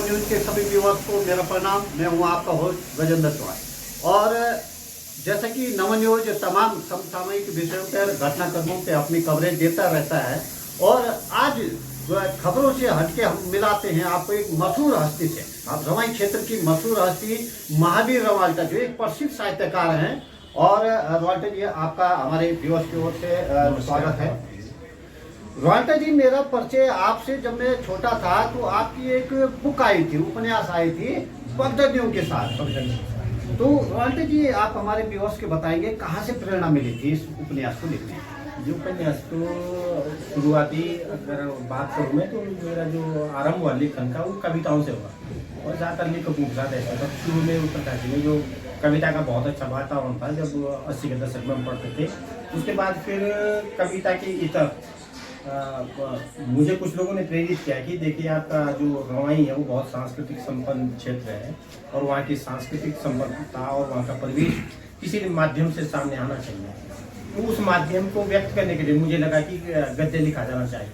News के सभी viewers को मेरा प्रणाम। मैं हूं आपका होस्ट गजेंद्र चौहान और जैसा कि नव न्यूज तमाम समसामयिक विषयों पर घटनाक्रमों पे अपनी कवरेज देता रहता है और आज खबरों से हटके हम मिलाते हैं आपको एक मशहूर हस्ती से। आप रवाई क्षेत्र की मशहूर हस्ती महावीर रवाल्टा जो एक प्रसिद्ध साहित्यकार हैं और रवाल्टा जी आपका हमारे व्यूअर्स की ओर से स्वागत है। रवाल्टा जी, मेरा परिचय आपसे जब मैं छोटा था तो आपकी एक बुक आई थी, उपन्यास आई थी पगडंडियों के साथ। तो रवाल्टा जी, आप हमारे व्यूअर्स के बताएंगे कहाँ से प्रेरणा मिली थी इस उपन्यास को लिखने? जो उपन्यास तो शुरुआती अगर बात करूँ मैं तो मेरा जो आरंभ हुआ लेखन का वो कविताओं से हुआ और ज़्यादातर लेखकों के साथ ऐसा था। शुरू में उत्तर काशी में जो कविता का बहुत अच्छा वातावरण था जब 80 के दशक में हम पढ़ते थे। उसके बाद फिर कविता के इतर मुझे कुछ लोगों ने प्रेरित किया कि देखिए आपका जो रवाई है वो बहुत सांस्कृतिक संपन्न क्षेत्र है और वहाँ की सांस्कृतिक संपन्नता और वहाँ का परिवेश किसी माध्यम से सामने आना चाहिए। तो उस माध्यम को व्यक्त करने के लिए मुझे लगा कि गद्य लिखा जाना चाहिए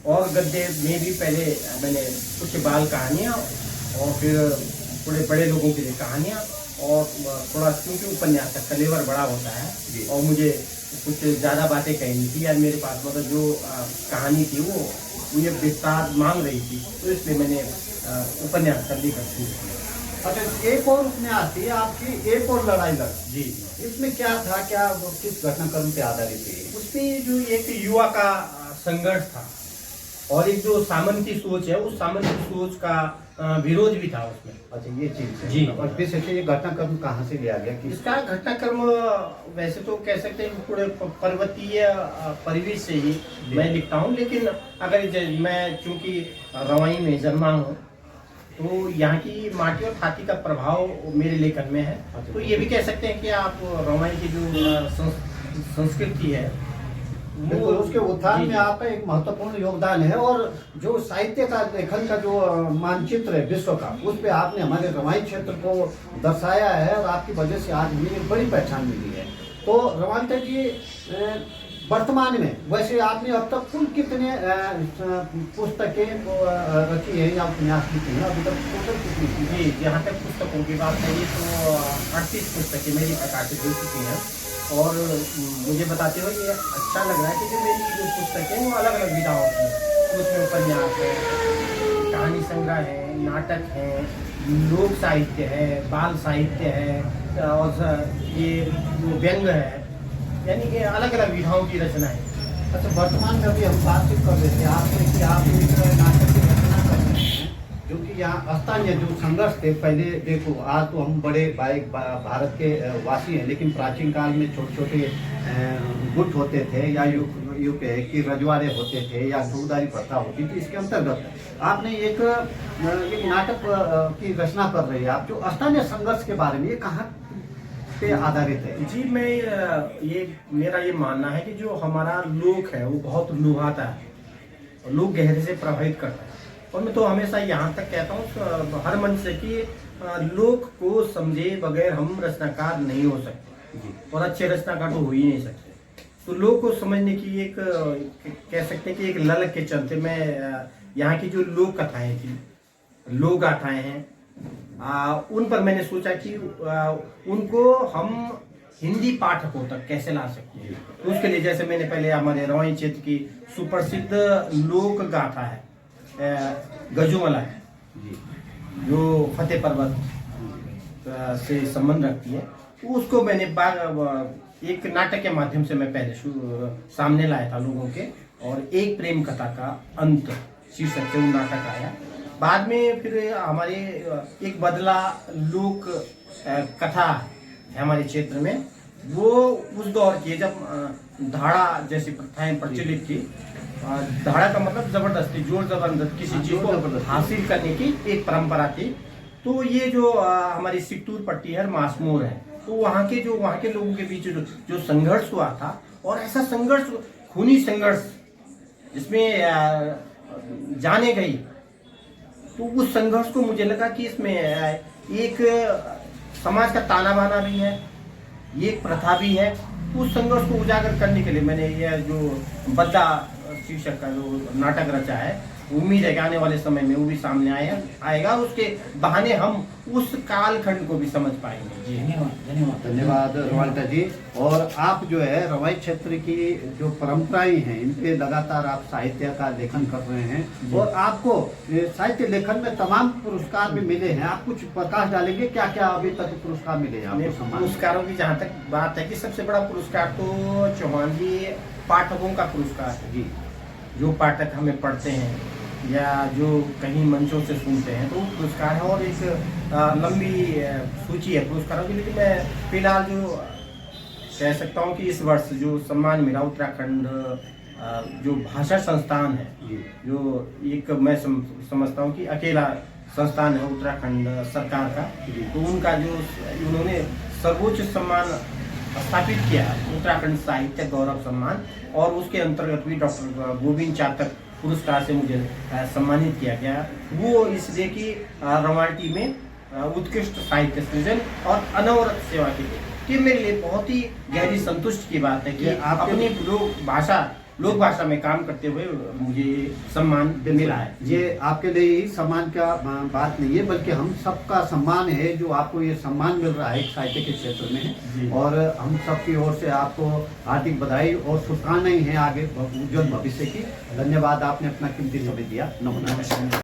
और गद्य में भी पहले मैंने कुछ बाल कहानियाँ और फिर थोड़े बड़े लोगों के लिए कहानियाँ और थोड़ा क्योंकि उपन्यास का कलेवर बड़ा होता है और मुझे कुछ ज़्यादा बातें कहनी थी यार मेरे पास, मतलब जो कहानी थी वो मुझे विस्तार मांग रही थी, तो इसलिए मैंने उपन्यास का लेखन शुरू किया। अच्छा, एक और उपन्यास थी आपकी, एक और लड़ाई लड़ जी, इसमें क्या था, क्या किस घटनाक्रम पे आधारित थी? उसमें जो एक युवा का संघर्ष था और एक जो सामंती सोच है उस सामंती सोच का विरोध भी था उसमें। अच्छा, ये चीज है। जी। और फिर से ये घटनाक्रम कहाँ से लिया गया? इसका घटनाक्रम वैसे तो कह सकते हैं पूरे पर्वतीय परिवेश से ही मैं लिखता हूँ, लेकिन अगर मैं चूंकि रवाई में जन्मा हूँ तो यहाँ की माटी और खाती का प्रभाव मेरे लेखन में है। तो ये भी कह सकते हैं कि आप रवाई की जो संस्कृति है बिल्कुल, उसके उत्थान में आपका एक महत्वपूर्ण योगदान है और जो साहित्य का लेखन का जो मानचित्र है विश्व का, उस पे आपने हमारे रवाई क्षेत्र को दर्शाया है और आपकी वजह से आज हमें एक बड़ी पहचान मिली है। तो रवाल्टा जी, वर्तमान में वैसे आपने अब तक कुल कितने पुस्तकें रखी है या उपन्यास लिखे हैं अभी तक? टोटल कितनी? जी, जहाँ तक पुस्तकों की बात करिए तो 38 पुस्तकें मेरी प्रकाशित हो चुकी हैं और मुझे बताते हुए ये अच्छा लग रहा है कि जो मेरी जो पुस्तकें हैं वो अलग अलग विधाओं की हैं। उसमें उपन्यास है, कहानी संग्रह है, नाटक है, लोक साहित्य है, बाल साहित्य है और ये जो व्यंग है, यानी कि अलग अलग विधाओं की रचना है। अच्छा, वर्तमान में अभी हम बातचीत कर रहे थे आपने कि आप एक नाटक की रचना कर रहे हैं जो कि यहाँ स्थानीय जो संघर्ष थे, पहले देखो आज तो हम बड़े भारत के वासी हैं, लेकिन प्राचीन काल में छोटे छोटे गुट होते थे या युग कि रजवाड़े होते थे या फौजदारी प्रथा होती थी। इसके अंतर्गत आपने एक नाटक की रचना कर रही है आप, जो स्थानीय संघर्ष के बारे में, ये कहाँ पे आधारित है? जी, मैं ये मेरा ये मानना है कि जो हमारा लोक है वो बहुत लुभाता है और लोग गहरे से प्रभावित करता है और मैं तो हमेशा यहाँ तक कहता हूँ हर मंच से कि लोक को समझे बगैर हम रचनाकार नहीं हो सकते और अच्छे रचनाकार तो हो ही नहीं सकते। तो लोक को समझने की एक कह सकते हैं कि एक ललक के चलते मैं यहाँ की जो लोक कथाएं थी, लोक गाथाएं हैं, उन पर मैंने सोचा कि उनको हम हिंदी पाठकों तक कैसे ला सकते हैं। तो उसके लिए जैसे मैंने पहले हमारे रवाई क्षेत्र की सुप्रसिद्ध लोक गाथा है गजूमला है जो फतेह पर्वत से संबंध रखती है, तो उसको मैंने एक नाटक के माध्यम से मैं पहले सामने लाया था लोगों के और एक प्रेम कथा का अंत शीर्षक से वो नाटक आया। बाद में फिर हमारे एक बदला लोक कथा है हमारे क्षेत्र में, वो उस दौर की जब धाड़ा जैसी प्रथाएं प्रचलित थी। धाड़ा का मतलब जबरदस्ती, जोर जबरदस्त किसी चीज को हासिल करने की एक परंपरा थी। तो ये जो हमारी सिकटूर पट्टी है, मासमोर है, तो वहाँ के लोगों के बीच जो संघर्ष हुआ था और ऐसा संघर्ष, खूनी संघर्ष जिसमें जाने गई, तो उस संघर्ष को मुझे लगा कि इसमें एक समाज का ताना बाना भी है, ये एक प्रथा भी है। उस संघर्ष को उजागर करने के लिए मैंने यह जो बद्दा शीर्षक का जो नाटक रचा है उम्मीद है कि आने वाले समय में वो भी सामने आएगा, उसके बहाने हम उस कालखंड को भी समझ पाएंगे। जी धन्यवाद। धन्यवाद रवाल्टा जी। और आप जो है रवाई क्षेत्र की जो परंपराएं हैं इन पे लगातार आप साहित्य का लेखन कर रहे हैं और आपको साहित्य लेखन में तमाम पुरस्कार भी मिले हैं। आप कुछ प्रकाश डालेंगे क्या क्या अभी तक पुरस्कार मिले हैं आपको? सम्मान पुरस्कारों की जहाँ तक बात है कि सबसे बड़ा पुरस्कार तो चौहान जी पाठकों का पुरस्कार है जी। जो पाठक हमें पढ़ते हैं या जो कहीं मंचों से सुनते हैं तो वो पुरस्कार है। और एक लंबी सूची है पुरस्कारों की, लेकिन मैं फिलहाल जो कह सकता हूँ कि इस वर्ष जो सम्मान मिला उत्तराखंड जो भाषा संस्थान है, जो एक मैं समझता हूँ कि अकेला संस्थान है उत्तराखंड सरकार का, तो उनका जो उन्होंने सर्वोच्च सम्मान स्थापित किया उत्तराखंड साहित्य गौरव सम्मान, और उसके अंतर्गत भी डॉक्टर गोविंद चातक पुरस्कार से मुझे सम्मानित किया गया। वो इसलिए कि रवाल्टी में उत्कृष्ट साहित्य सृजन और अनवरत सेवा के लिए, कि मेरे लिए बहुत ही गहरी संतुष्ट की बात है कि अपनी लोक भाषा में काम करते हुए मुझे सम्मान मिला है। ये आपके लिए ही सम्मान का बात नहीं है, बल्कि हम सबका सम्मान है जो आपको ये सम्मान मिल रहा है साहित्य के क्षेत्र में। और हम सबकी ओर से आपको हार्दिक बधाई और शुभकामनाएं हैं आगे उज्जवल भविष्य की। धन्यवाद, आपने अपना कीमती समय दिया। नमस्कार।